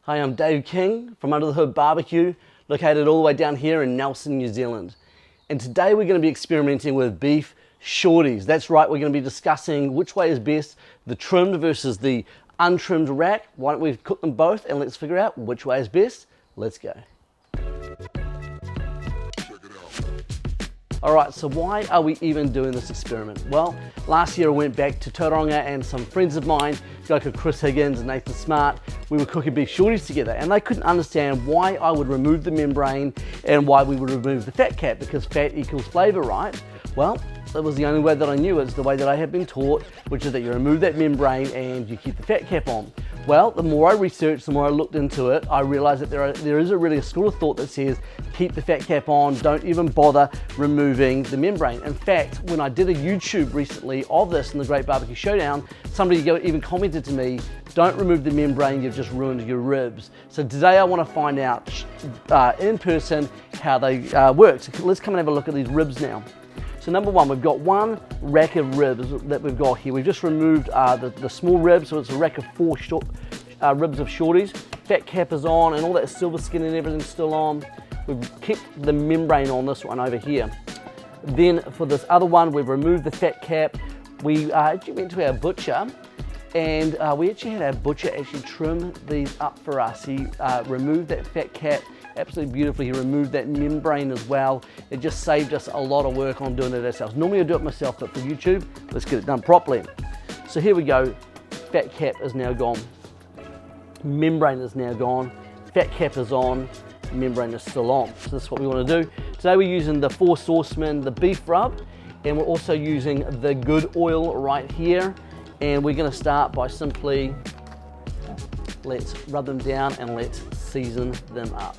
Hi, I'm Dave King from Under the Hood Barbecue, located all the way down here in Nelson, New Zealand. And today we're going to be experimenting with beef shorties. That's right, we're going to be discussing which way is best, the trimmed versus the untrimmed rack. Why don't we cook them both and let's figure out which way is best. Let's go. Alright, so why are we even doing this experiment? Well, last year I went back to Tauranga and some friends of mine, guy called Chris Higgins and Nathan Smart, we were cooking beef shorties together and they couldn't understand why I would remove the membrane and why we would remove the fat cap, because fat equals flavour, right? Well, that was the only way that I knew. It's the way that I had been taught, which is that you remove that membrane and you keep the fat cap on. Well, the more I researched, the more I looked into it, I realized that there is really a school of thought that says keep the fat cap on, don't even bother removing the membrane. In fact, when I did a YouTube recently of this in the Great Barbecue Showdown, somebody even commented to me, don't remove the membrane, you've just ruined your ribs. So today I want to find out in person how they work. So let's come and have a look at these ribs now. So number one, we've got one rack of ribs that we've got here. We've just removed the small ribs, so it's a rack of 4 ribs of shorties. Fat cap is on and all that silver skin and everything's still on. We've kept the membrane on this one over here. Then for this other one, we've removed the fat cap. We actually went to our butcher and we actually had our butcher actually trim these up for us. He removed that fat cap absolutely beautifully. He removed that membrane as well. It just saved us a lot of work on doing it ourselves. Normally I do it myself, but for YouTube, let's get it done properly. So here we go. Fat cap is now gone. Membrane is now gone. Fat cap is on. Membrane is still on. So this is what we want to do. Today we're using the 4 Saucemen, the beef rub, and we're also using the good oil right here. And we're going to start by simply let's rub them down and let's season them up.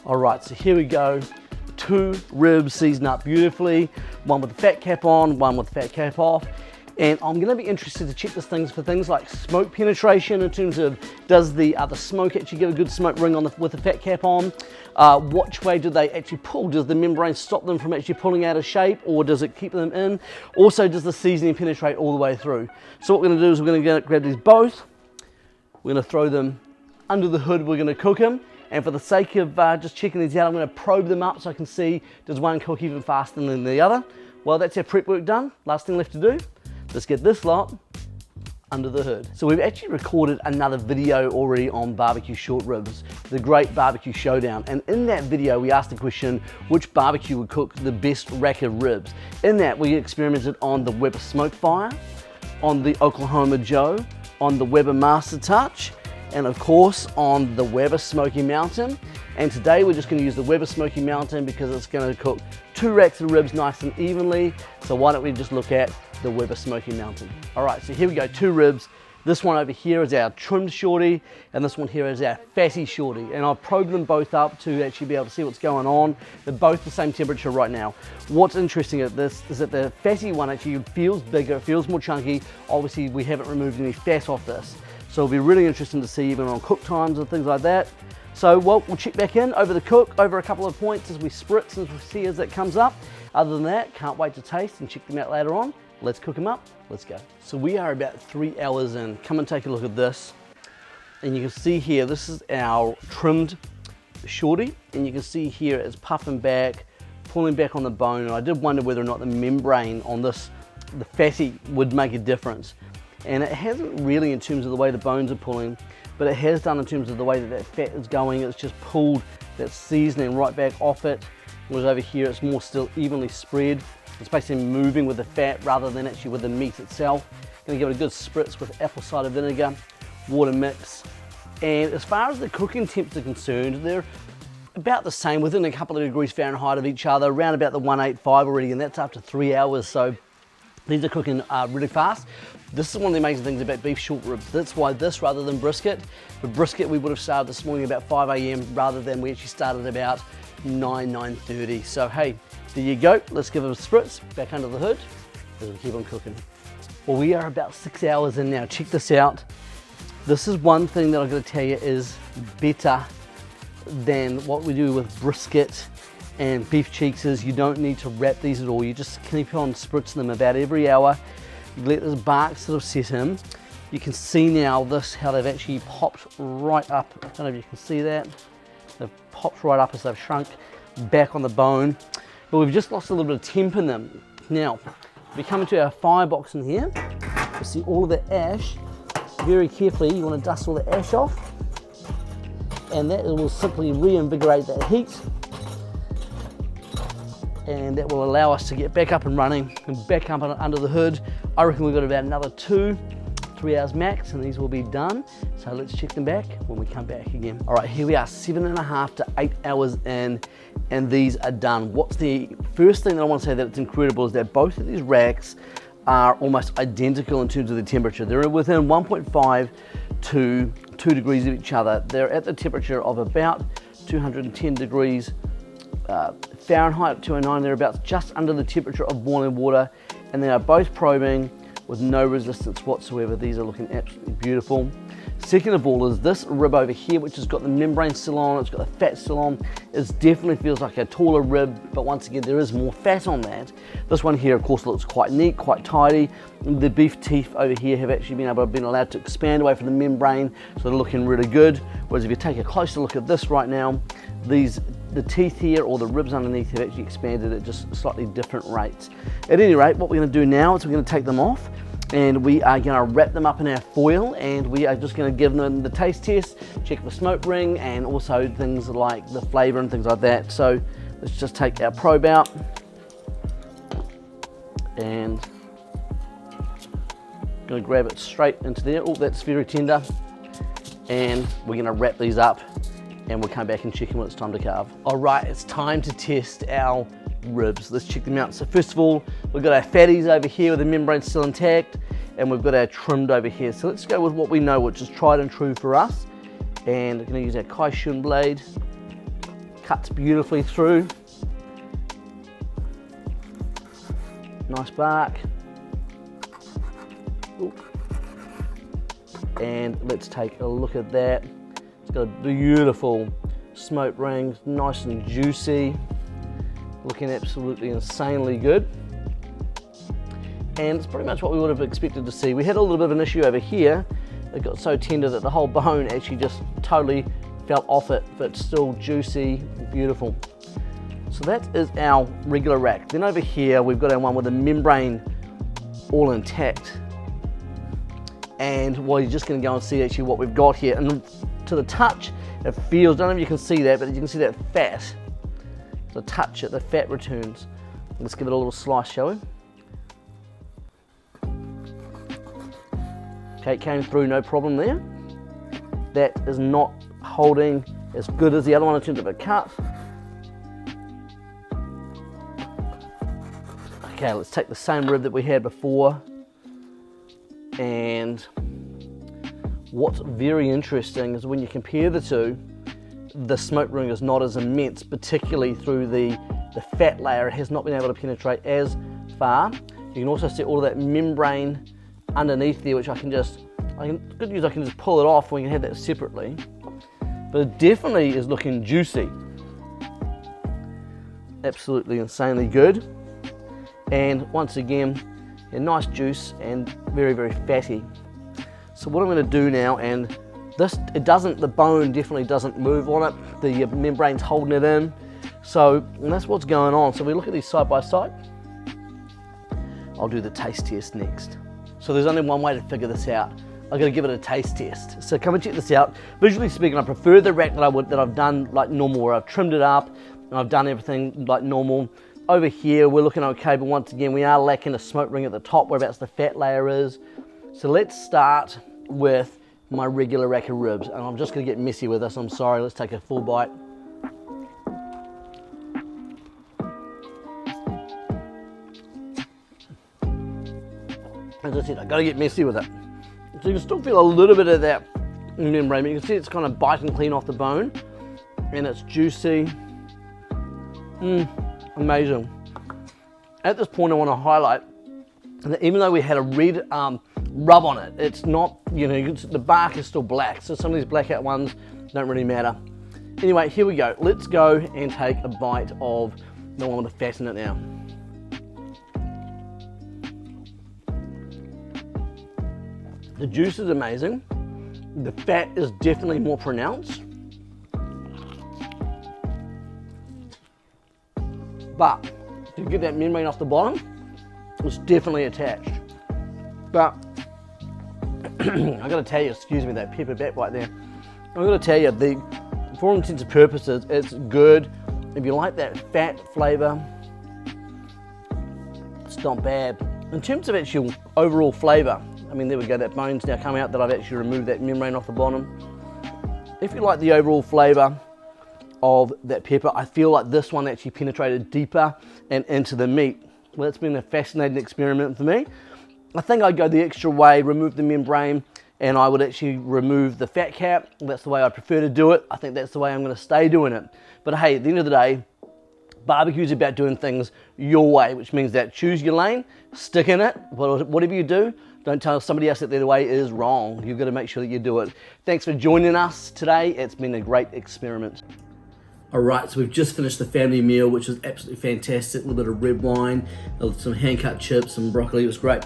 All right, so here we go. 2 ribs seasoned up beautifully, one with the fat cap on, one with the fat cap off. And I'm going to be interested to check this things for things like smoke penetration, in terms of does the smoke actually get a good smoke ring on with the fat cap on? Which way do they actually pull? Does the membrane stop them from actually pulling out of shape, or does it keep them in? Also, does the seasoning penetrate all the way through? So what we're going to do is we're going to grab these both, we're going to throw them under the hood, we're going to cook them. And for the sake of just checking these out, I'm going to probe them up so I can see does one cook even faster than the other. Well, that's our prep work done. Last thing left to do. Let's get this lot under the hood. So we've actually recorded another video already on barbecue short ribs, the Great Barbecue Showdown. And in that video, we asked the question, which barbecue would cook the best rack of ribs? In that, we experimented on the Weber Smoke Fire, on the Oklahoma Joe, on the Weber Master Touch, and of course on the Weber Smoky Mountain. And today we're just going to use the Weber Smoky Mountain because it's going to cook 2 racks of ribs nice and evenly. So why don't we just look at the Weber Smoky Mountain. All right, so here we go, 2 ribs. This one over here is our trimmed shorty, and this one here is our fatty shorty. And I've probed them both up to actually be able to see what's going on. They're both the same temperature right now. What's interesting at this is that the fatty one actually feels bigger, it feels more chunky. Obviously, we haven't removed any fat off this. So it'll be really interesting to see even on cook times and things like that. So well, we'll check back in over the cook, over a couple of points as we spritz and see as it comes up. Other than that, can't wait to taste and check them out later on. Let's cook them up, let's go. So we are about 3 hours in. Come and take a look at this. And you can see here, this is our trimmed shorty. And you can see here it's puffing back, pulling back on the bone. And I did wonder whether or not the membrane on this, the fatty, would make a difference. And it hasn't really in terms of the way the bones are pulling, but it has done in terms of the way that that fat is going. It's just pulled that seasoning right back off it. Whereas over here, it's more still evenly spread. It's basically moving with the fat rather than actually with the meat itself. Gonna give it a good spritz with apple cider vinegar, water mix. And as far as the cooking temps are concerned, they're about the same, within a couple of degrees Fahrenheit of each other, around about the 185 already, and that's after 3 hours. So these are cooking really fast. This is one of the amazing things about beef short ribs. That's why this rather than brisket. For brisket, we would have started this morning about 5 a.m. rather than we actually started about 9:30. So hey, there you go. Let's give it a spritz back under the hood as we keep on cooking. Well, we are about 6 hours in now. Check this out. This is one thing that I'm going to tell you is better than what we do with brisket And beef cheeks is you don't need to wrap these at all. You just keep on spritzing them about every hour. You let this bark sort of set in. You can see now how they've actually popped right up. I don't know if you can see that. They've popped right up as they've shrunk back on the bone. But we've just lost a little bit of temp in them. Now, if we come into our firebox in here, you see all of the ash. Very carefully, you want to dust all the ash off. And that will simply reinvigorate that heat. And that will allow us to get back up and running and back up under the hood. I reckon we've got about another 2-3 hours max and these will be done. So let's check them back when we come back again. All right, here we are, 7.5 to 8 hours in and these are done. What's the first thing that I want to say that it's incredible is that both of these racks are almost identical in terms of the temperature. They're within 1.5 to 2 degrees of each other. They're at the temperature of about 210 degrees Fahrenheit, 209, thereabouts, just under the temperature of boiling water, and they are both probing with no resistance whatsoever. These are looking absolutely beautiful. Second of all is this rib over here, which has got the membrane still on, it's got the fat still on. It definitely feels like a taller rib, but once again, there is more fat on that. This one here, of course, looks quite neat, quite tidy. The beef teeth over here have actually been allowed to expand away from the membrane, so they're looking really good. Whereas if you take a closer look at this right now, the teeth here, or the ribs underneath, have actually expanded at just slightly different rates. At any rate, what we're going to do now is we're going to take them off and we are going to wrap them up in our foil, and we are just going to give them the taste test, check the smoke ring, and also things like the flavor and things like that. So let's just take our probe out and going to grab it straight into there. Oh, that's very tender. And we're going to wrap these up and we'll come back and check them when it's time to carve. All right, it's time to test our ribs. Let's check them out. So first of all, we've got our fatties over here with the membrane still intact, and we've got our trimmed over here. So let's go with what we know, which is tried and true for us. And we're going to use our Kaishun blade. Cuts beautifully through. Nice bark. Ooh. And let's take a look at that. It's got a beautiful smoke ring, nice and juicy, looking absolutely insanely good. And it's pretty much what we would have expected to see. We had a little bit of an issue over here. It got so tender that the whole bone actually just totally fell off it, but still juicy, beautiful. So that is our regular rack. Then over here, we've got our one with the membrane all intact. And well, you're just going to go and see actually what we've got here. And to the touch, it feels, I don't know if you can see that, but you can see that fat. So touch it, the fat returns. Let's give it a little slice, shall we? Okay, it came through, no problem there. That is not holding as good as the other one in terms of a cut. Okay, let's take the same rib that we had before. And what's very interesting is when you compare the two, the smoke ring is not as immense, particularly through the fat layer. It has not been able to penetrate as far. You can also see all of that membrane underneath there, which I can just pull it off. We can have that separately. But it definitely is looking juicy. Absolutely insanely good. And once again, a nice juice and very, very fatty. So what I'm going to do now, and the bone definitely doesn't move on it. The membrane's holding it in. So that's what's going on. So we look at these side by side. I'll do the taste test next. So there's only one way to figure this out. I've got to give it a taste test. So come and check this out. Visually speaking, I prefer the rack that I've done like normal, where I've trimmed it up and I've done everything like normal. Over here, we're looking okay, but once again, we are lacking a smoke ring at the top, whereabouts the fat layer is. So let's start with my regular rack of ribs, and I'm just going to get messy with this. I'm sorry. Let's take a full bite. As I said, I've got to get messy with it. So you can still feel a little bit of that membrane, but you can see it's kind of biting clean off the bone, and it's juicy. Amazing. At this point, I want to highlight that even though we had a red rub on it, it's not, the bark is still black. So some of these blackout ones don't really matter. Anyway, here we go. Let's go and take a bite of the one with the fat in it now. The juice is amazing. The fat is definitely more pronounced. But to get that membrane off the bottom, it's definitely attached. But I gotta tell you, excuse me, that pepper back right there. I gotta tell you, for all intents and purposes, it's good. If you like that fat flavor, it's not bad. In terms of actual overall flavor, I mean, there we go, that bone's now come out that I've actually removed that membrane off the bottom. If you like the overall flavor of that pepper, I feel like this one actually penetrated deeper and into the meat. Well, it's been a fascinating experiment for me. I think I'd go the extra way, remove the membrane, and I would actually remove the fat cap. That's the way I prefer to do it. I think that's the way I'm gonna stay doing it. But hey, at the end of the day, barbecue's about doing things your way, which means that choose your lane, stick in it, whatever you do, don't tell somebody else that their way is wrong. You've got to make sure that you do it. Thanks for joining us today. It's been a great experiment. All right, so we've just finished the family meal, which was absolutely fantastic. A little bit of red wine, some hand-cut chips, some broccoli. It was great.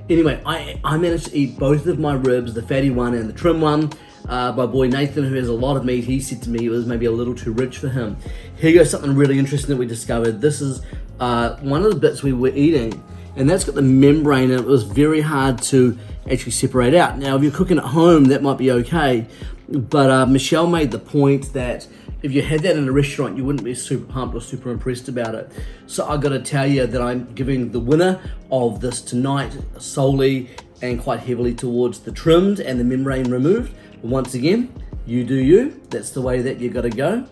Anyway, I managed to eat both of my ribs, the fatty one and the trim one. My boy Nathan, who has a lot of meat, he said to me it was maybe a little too rich for him. Here goes something really interesting that we discovered. This is one of the bits we were eating, and that's got the membrane, and it was very hard to actually separate out. Now, if you're cooking at home, that might be okay, but Michelle made the point that if you had that in a restaurant, you wouldn't be super pumped or super impressed about it. So I got to tell you that I'm giving the winner of this tonight solely and quite heavily towards the trimmed and the membrane removed. But once again, you do you. That's the way that you got to go.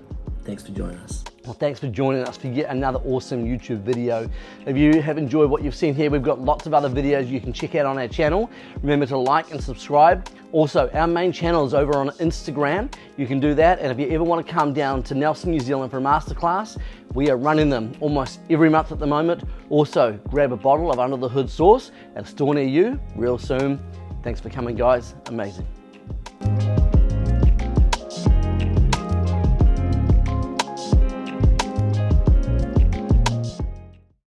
Thanks for joining us. Well, thanks for joining us for yet another awesome YouTube video. If you have enjoyed what you've seen here, we've got lots of other videos you can check out on our channel. Remember to like and subscribe. Also, our main channel is over on Instagram. You can do that. And if you ever want to come down to Nelson, New Zealand for a masterclass, we are running them almost every month at the moment. Also, grab a bottle of Under the Hood sauce at a store near you real soon. Thanks for coming, guys. Amazing.